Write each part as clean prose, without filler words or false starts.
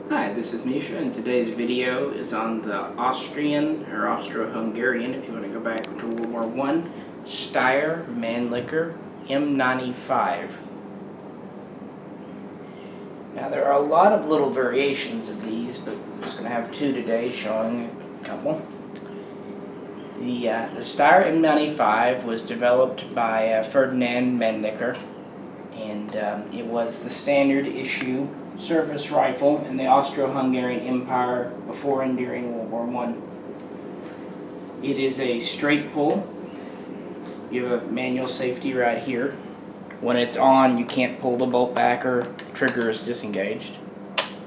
Hi, this is Misha, and today's video is on the Austrian, or Austro-Hungarian, if you want to go back to World War I, Steyr-Mannlicher M95. Now, there are a lot of little variations of these, but I'm just going to have two today, showing a couple. The Steyr M95 was developed by Ferdinand Mannlicher, and it was the standard issue service rifle in the Austro-Hungarian Empire before and during World War I. It is a straight pull. You have a manual safety right here. When it's on, you can't pull the bolt back or the trigger is disengaged.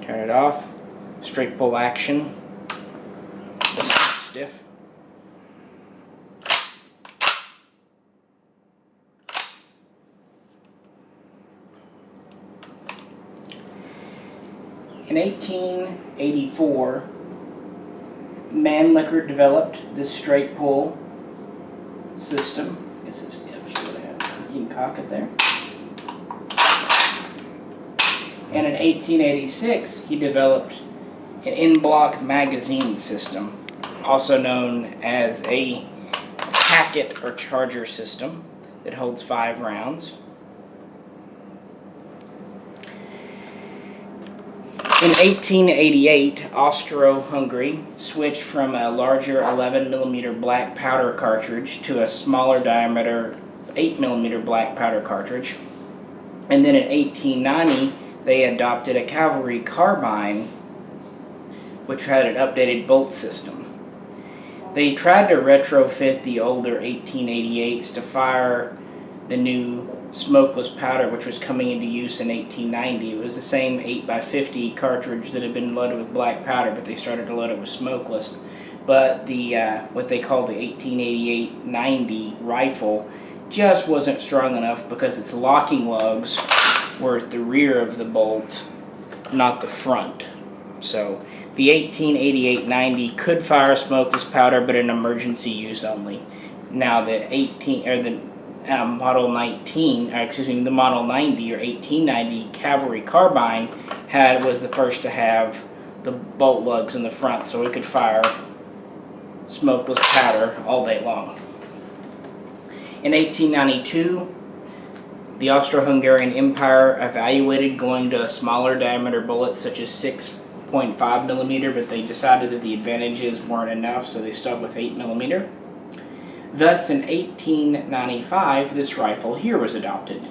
Turn it off. Straight pull action. Stiff. In 1884, Mannlicher developed this straight pull system. I guess it's you can cock it there. And in 1886, he developed an in-block magazine system, also known as a packet or charger system that holds 5 rounds. In 1888, Austro-Hungary switched from a larger 11mm black powder cartridge to a smaller diameter 8mm black powder cartridge. And then in 1890, they adopted a Cavalry Carbine, which had an updated bolt system. They tried to retrofit the older 1888s to fire the new smokeless powder, which was coming into use in 1890. It was the same 8x50 cartridge that had been loaded with black powder, but they started to load it with smokeless. But the what they called the 1888-90 rifle just wasn't strong enough because its locking lugs were at the rear of the bolt, not the front. So the 1888-90 could fire smokeless powder, but in emergency use only. Now the Model 90 or 1890 Cavalry Carbine was the first to have the bolt lugs in the front, so it could fire smokeless powder all day long. In 1892, the Austro-Hungarian Empire evaluated going to a smaller diameter bullet such as 6.5mm, but they decided that the advantages weren't enough, so they stuck with 8mm. Thus, in 1895, this rifle here was adopted.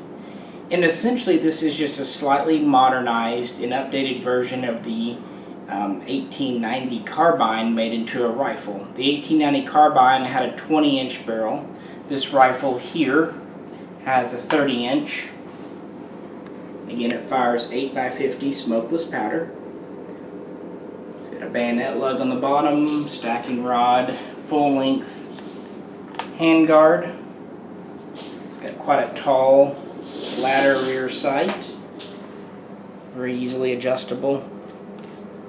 And essentially, this is just a slightly modernized and updated version of the 1890 carbine made into a rifle. The 1890 carbine had a 20-inch barrel. This rifle here has a 30-inch. Again, it fires 8x50 smokeless powder. It's got a bayonet lug on the bottom, stacking rod, full-length handguard. It's got quite a tall ladder rear sight, very easily adjustable.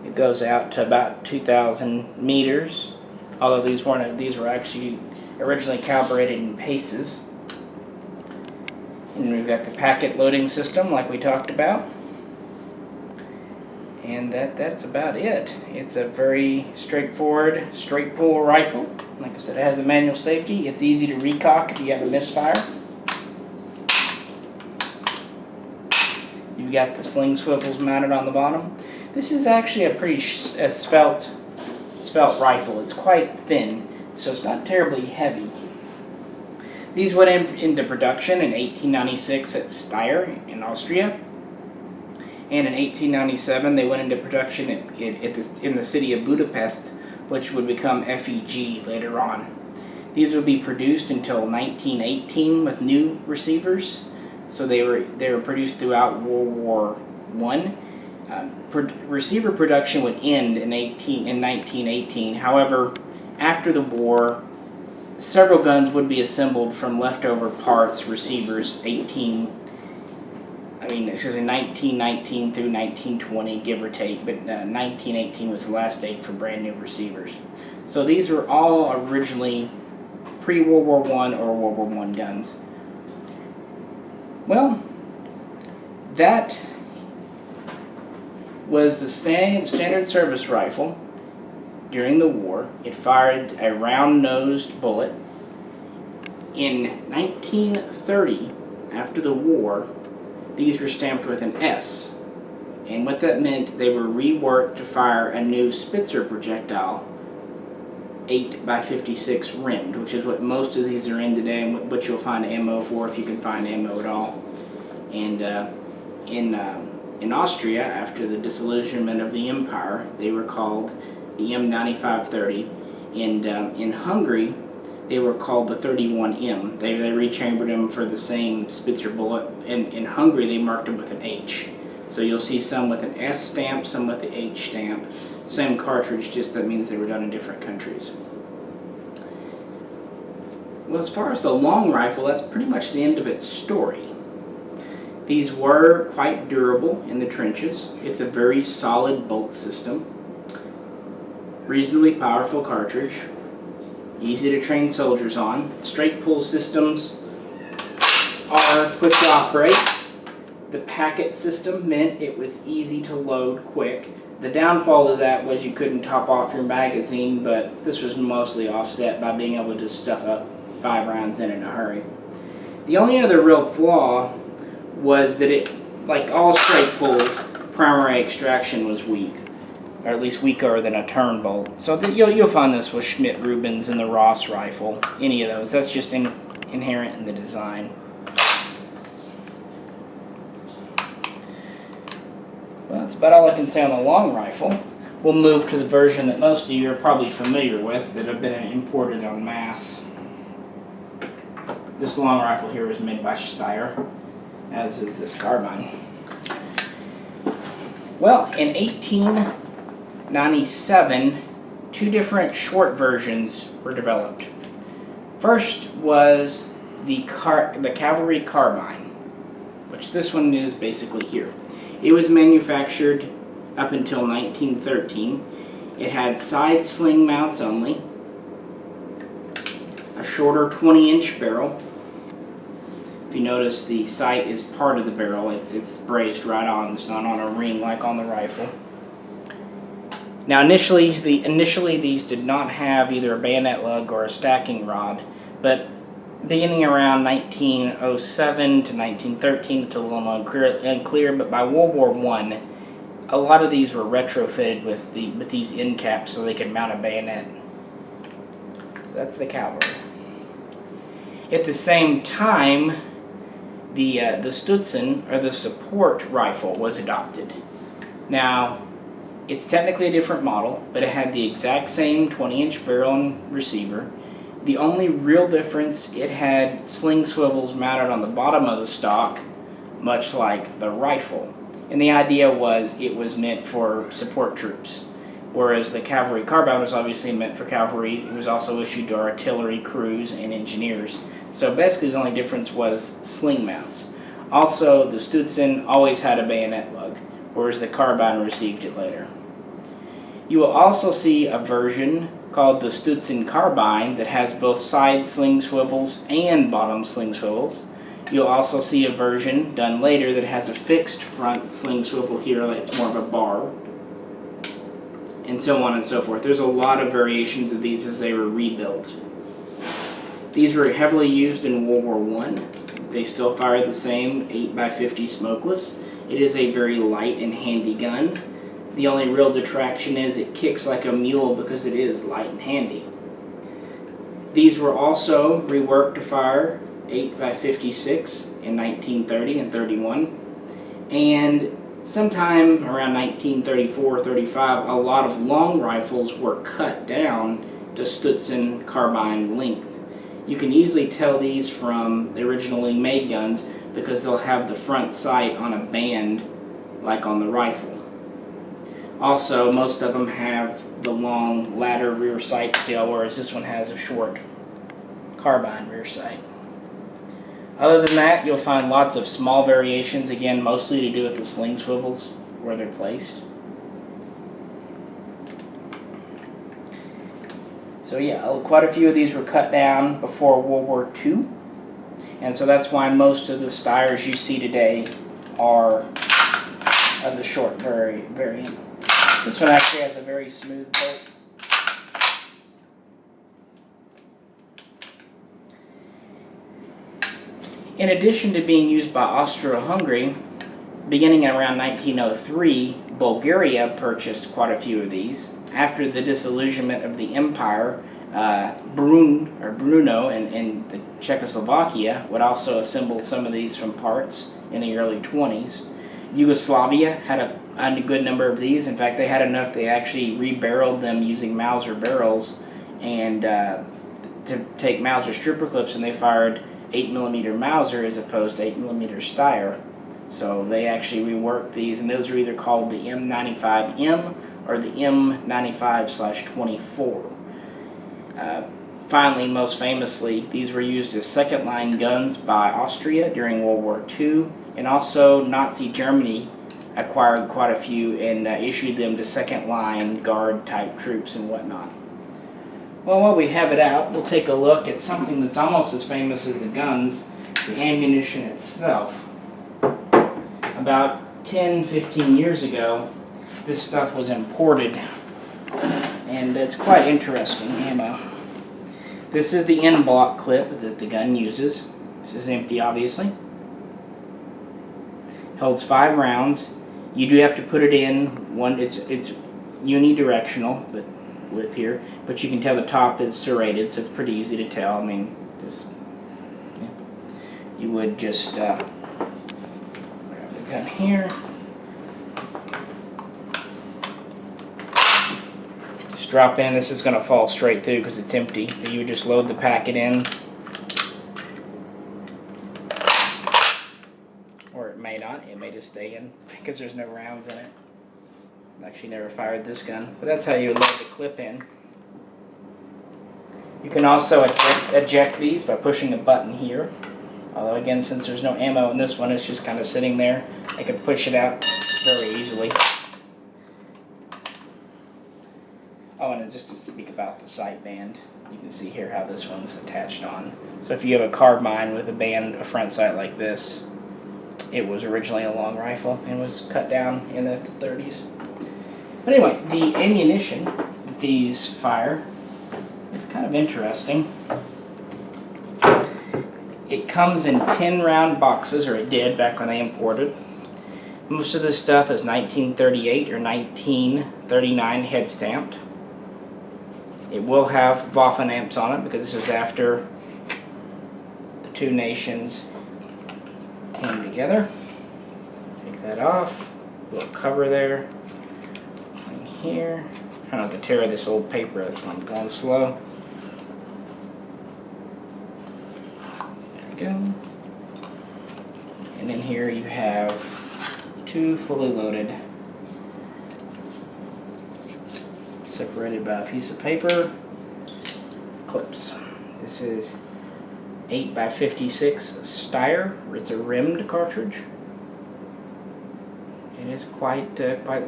It goes out to about 2,000 meters, although these were actually originally calibrated in paces. And we've got the packet loading system like we talked about. And that's about it. It's a very straightforward, straight pull rifle. Like I said, it has a manual safety. It's easy to recock if you have a misfire. You've got the sling swivels mounted on the bottom. This is actually a pretty svelte rifle. It's quite thin, so it's not terribly heavy. These went into production in 1896 at Steyr in Austria. And in 1897, they went into production in the city of Budapest, which would become FEG later on. These would be produced until 1918 with new receivers. So they were produced throughout World War I. Receiver production would end in 1918. However, after the war, several guns would be assembled from leftover parts, receivers, 1919 through 1920, give or take, but 1918 was the last date for brand new receivers. So these were all originally pre-World War I or World War I guns. Well, that was the standard service rifle during the war. It fired a round-nosed bullet. In 1930, after the war, these were stamped with an S. And what that meant, they were reworked to fire a new Spitzer projectile, 8x56 rimmed, which is what most of these are in today and what you'll find ammo for, if you can find ammo at all. And in Austria, after the disillusionment of the empire, they were called the M95-30. And in Hungary, they were called the 31M. They rechambered them for the same Spitzer bullet. And in Hungary, they marked them with an H. So you'll see some with an S stamp, some with the H stamp. Same cartridge, just that means they were done in different countries. Well, as far as the long rifle, that's pretty much the end of its story. These were quite durable in the trenches. It's a very solid bolt system. Reasonably powerful cartridge. Easy to train soldiers on. Straight pull systems are quick to operate. The packet system meant it was easy to load quick. The downfall of that was you couldn't top off your magazine, but this was mostly offset by being able to just stuff up 5 rounds in a hurry. The only other real flaw was that it, like all straight pulls, primary extraction was weak, or at least weaker than a turn bolt. So you'll find this with Schmidt-Rubens and the Ross rifle, any of those. That's just inherent in the design. Well, that's about all I can say on the long rifle. We'll move to the version that most of you are probably familiar with that have been imported en masse. This long rifle here was made by Steyr, as is this carbine. Well, in 1897, 2 different short versions were developed. First was the Cavalry Carbine, which this one is basically here. It was manufactured up until 1913. It had side sling mounts only, a shorter 20-inch barrel. If you notice, the sight is part of the barrel. It's braced right on. It's not on a ring like on the rifle. Now initially these did not have either a bayonet lug or a stacking rod, but beginning around 1907 to 1913, it's a little unclear, but by World War I, a lot of these were retrofitted with these end caps so they could mount a bayonet. So that's the cavalry. At the same time, the Stutzen, or the support rifle, was adopted. Now, it's technically a different model, but it had the exact same 20-inch barrel and receiver. The only real difference, it had sling swivels mounted on the bottom of the stock, much like the rifle. And the idea was it was meant for support troops, whereas the Cavalry Carbine was obviously meant for cavalry. It was also issued to artillery, crews, and engineers. So basically the only difference was sling mounts. Also, the Stutzen always had a bayonet lug, whereas the Carbine received it later. You will also see a version called the Stutzen Carbine that has both side sling swivels and bottom sling swivels. You'll also see a version done later that has a fixed front sling swivel here, like it's more of a bar, and so on and so forth. There's a lot of variations of these as they were rebuilt. These were heavily used in World War I. They still fired the same 8x50 smokeless. It is a very light and handy gun. The only real detraction is it kicks like a mule because it is light and handy. These were also reworked to fire 8x56 in 1930 and 31. And sometime around 1934-35, a lot of long rifles were cut down to Stutzen carbine length. You can easily tell these from the originally made guns because they'll have the front sight on a band like on the rifle. Also, most of them have the long ladder rear sight still, whereas this one has a short carbine rear sight. Other than that, you'll find lots of small variations, again, mostly to do with the sling swivels, where they're placed. So yeah, quite a few of these were cut down before World War II, and so that's why most of the Steyrs you see today are of the short variant. This one actually has a very smooth bolt. In addition to being used by Austro-Hungary, beginning around 1903, Bulgaria purchased quite a few of these. After the disillusionment of the empire, Bruno in the Czechoslovakia would also assemble some of these from parts in the early 20s. Yugoslavia had a good number of these. In fact, they had enough they actually rebarreled them using Mauser barrels and to take Mauser stripper clips, and they fired 8mm Mauser as opposed to 8mm Steyr. So they actually reworked these, and those are either called the M95M or the M95/24. Finally, most famously, these were used as second-line guns by Austria during World War II, and also Nazi Germany acquired quite a few and issued them to second-line guard-type troops and whatnot. Well, while we have it out, we'll take a look at something that's almost as famous as the guns, the ammunition itself. About 10-15 years ago, this stuff was imported, and it's quite interesting ammo. This is the end block clip that the gun uses. This is empty, obviously. Holds 5 rounds. You do have to put it in one. It's unidirectional, but lip here. But you can tell the top is serrated, so it's pretty easy to tell. I mean, you would just grab the gun here. Drop in. This is going to fall straight through because it's empty. You would just load the packet in, or it may not. It may just stay in because there's no rounds in it. I've actually never fired this gun, but that's how you would load the clip in. You can also eject these by pushing a button here. Although again, since there's no ammo in this one, it's just kind of sitting there. I can push it out very easily. Oh, and just to speak about the sight band, you can see here how this one's attached on. So if you have a carbine with a front sight like this, it was originally a long rifle and was cut down in the 30s. But anyway, the ammunition that these fire is kind of interesting. It comes in 10-round boxes, or it did back when they imported. Most of this stuff is 1938 or 1939 head stamped. It will have Waffen amps on it because this is after the two nations came together. Take that off. There's a little cover there. And here. Try not to tear this old paper, that's why I'm going slow. There we go. And in here you have 2 fully loaded, separated by a piece of paper, clips. This is 8x56 Steyr. It's a rimmed cartridge. It is quite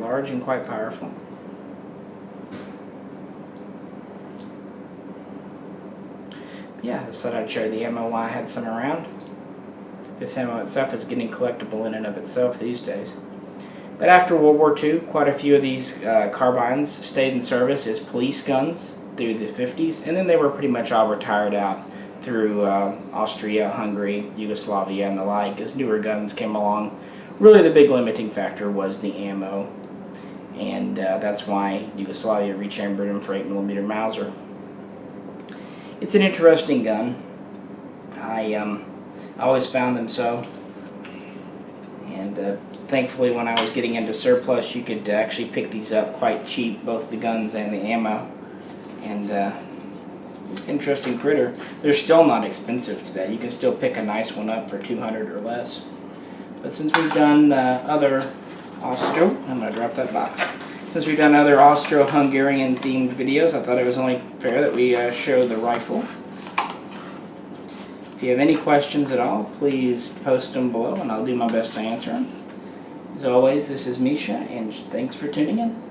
large and quite powerful. Yeah, I just thought I'd show you the ammo while I had some around. This ammo itself is getting collectible in and of itself these days. But after World War II, quite a few of these carbines stayed in service as police guns through the 50s, and then they were pretty much all retired out through Austria, Hungary, Yugoslavia, and the like as newer guns came along. Really the big limiting factor was the ammo, and that's why Yugoslavia rechambered them for 8mm Mauser. It's an interesting gun. I always found them so, and thankfully, when I was getting into surplus, you could actually pick these up quite cheap, both the guns and the ammo. And it's an interesting critter. They're still not expensive today. You can still pick a nice one up for $200 or less. But since we've done other I'm going to drop that box. Since we've done other Austro-Hungarian themed videos, I thought it was only fair that we show the rifle. If you have any questions at all, please post them below and I'll do my best to answer them. As always, this is Misha, and thanks for tuning in.